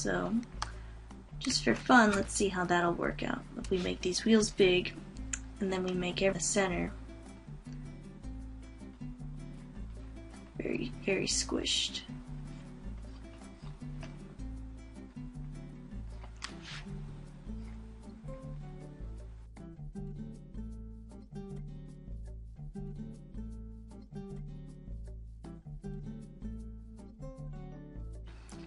So just for fun, let's see how that'll work out. If we make these wheels big, and then we make every center very, very squished.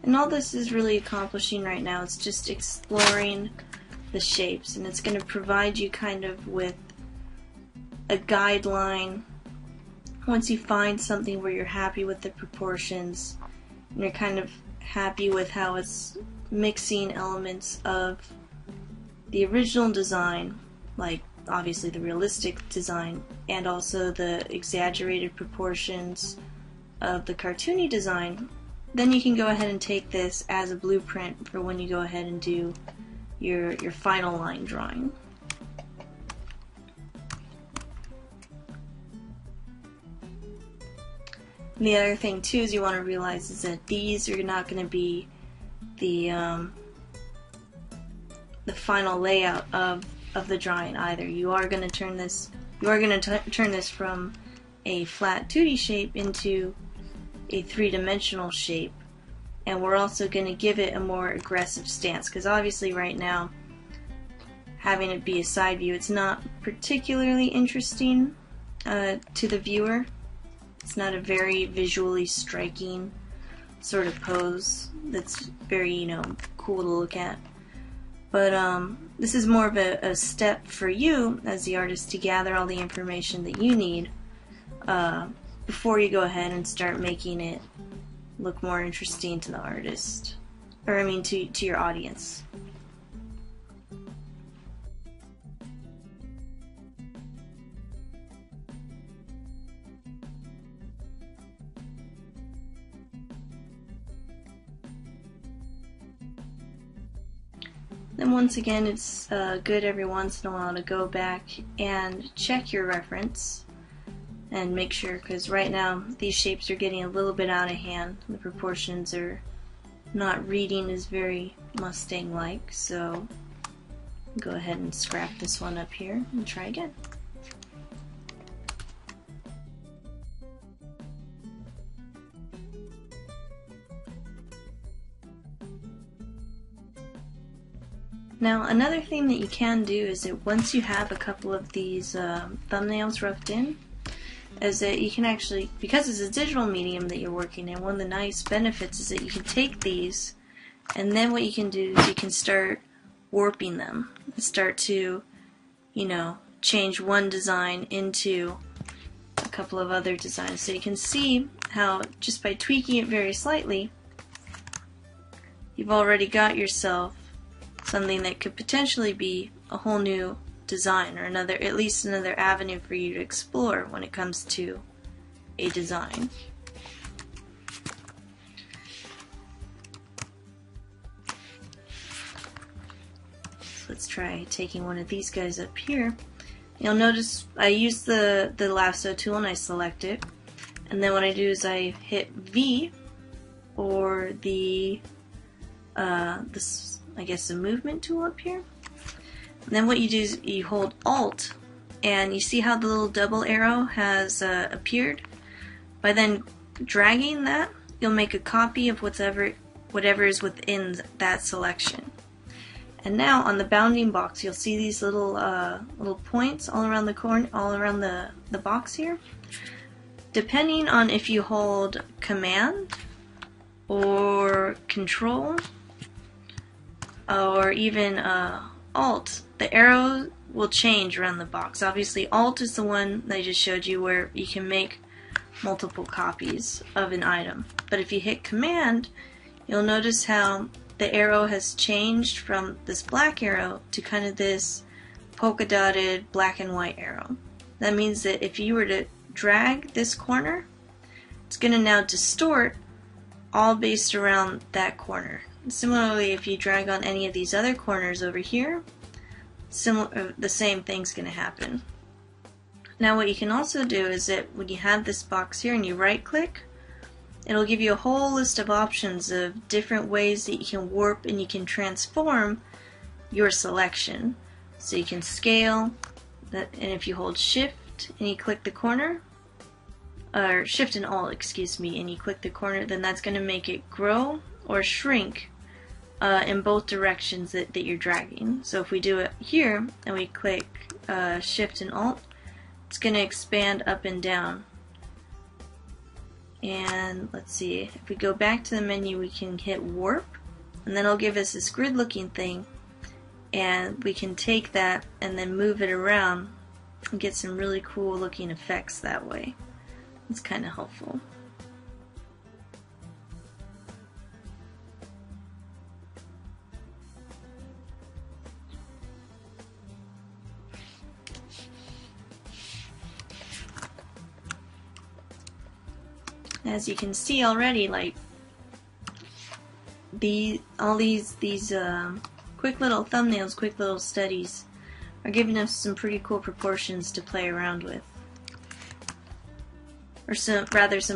And all this is really accomplishing right now is just exploring the shapes, and it's going to provide you kind of with a guideline. Once you find something where you're happy with the proportions, and you're kind of happy with how it's mixing elements of the original design, like obviously the realistic design, and also the exaggerated proportions of the cartoony design, then you can go ahead and take this as a blueprint for when you go ahead and do your final line drawing. And the other thing too is you want to realize is that these are not going to be the final layout of the drawing either. You are going to turn this from a flat 2D shape into a three-dimensional shape, and we're also going to give it a more aggressive stance, because obviously right now having it be a side view, it's not particularly interesting to the viewer. It's not a very visually striking sort of pose that's very, cool to look at. But this is more of a step for you as the artist to gather all the information that you need before you go ahead and start making it look more interesting to the artist, or I mean to your audience. Then once again, it's good every once in a while to go back and check your reference and make sure, because right now these shapes are getting a little bit out of hand. The proportions are not reading as very Mustang-like, so go ahead and scrap this one up here and try again. Now another thing that you can do is that once you have a couple of these thumbnails roughed in, is that you can actually, because it's a digital medium that you're working in, one of the nice benefits is that you can take these, and then what you can do is you can start warping them and start to, change one design into a couple of other designs. So you can see how just by tweaking it very slightly, you've already got yourself something that could potentially be a whole new design, or at least another avenue for you to explore when it comes to a design. So let's try taking one of these guys up here. You'll notice I use the lasso tool and I select it, and then what I do is I hit V, or the movement tool up here. And then what you do is you hold Alt, and you see how the little double arrow has appeared? By then dragging that, you'll make a copy of whatever is within that selection. And now on the bounding box, you'll see these little points all around the corner, all around the box here. Depending on if you hold Command or Control or even Alt, the arrow will change around the box. Obviously Alt is the one that I just showed you where you can make multiple copies of an item. But if you hit Command, you'll notice how the arrow has changed from this black arrow to kind of this polka dotted black and white arrow. That means that if you were to drag this corner, it's going to now distort all based around that corner. Similarly, if you drag on any of these other corners over here, the same thing's going to happen. Now what you can also do is that when you have this box here and you right click, it'll give you a whole list of options of different ways that you can warp and you can transform your selection. So you can scale, and if you hold Shift and you click the corner, or Shift and Alt, excuse me, and you click the corner, then that's going to make it grow or shrink in both directions that you're dragging. So if we do it here and we click Shift and Alt, it's going to expand up and down. And let's see, if we go back to the menu, we can hit Warp, and then it'll give us this grid looking thing, and we can take that and then move it around and get some really cool looking effects that way. It's kind of helpful. As you can see already, like all these quick little thumbnails, quick little studies are giving us some pretty cool proportions to play around with, or some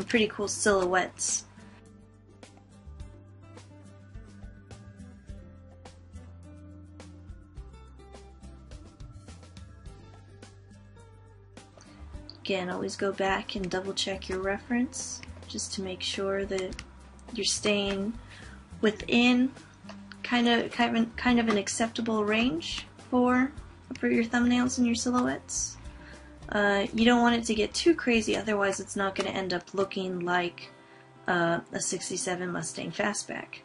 pretty cool silhouettes. Again, always go back and double check your reference, just to make sure that you're staying within kind of an acceptable range for your thumbnails and your silhouettes. You don't want it to get too crazy, otherwise it's not going to end up looking like a 67 Mustang Fastback.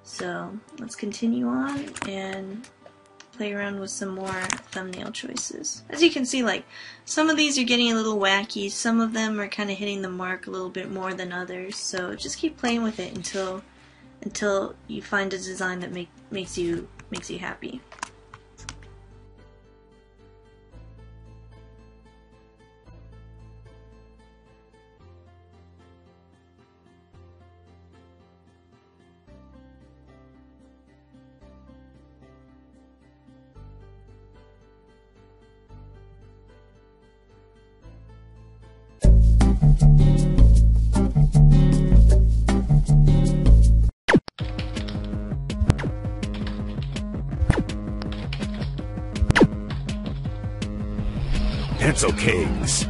So let's continue on and play around with some more thumbnail choices. As you can see, like, some of these are getting a little wacky, some of them are kind of hitting the mark a little bit more than others, so just keep playing with it until you find a design that makes you happy. Pencil Kings,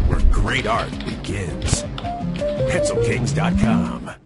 where great art begins. PencilKings.com.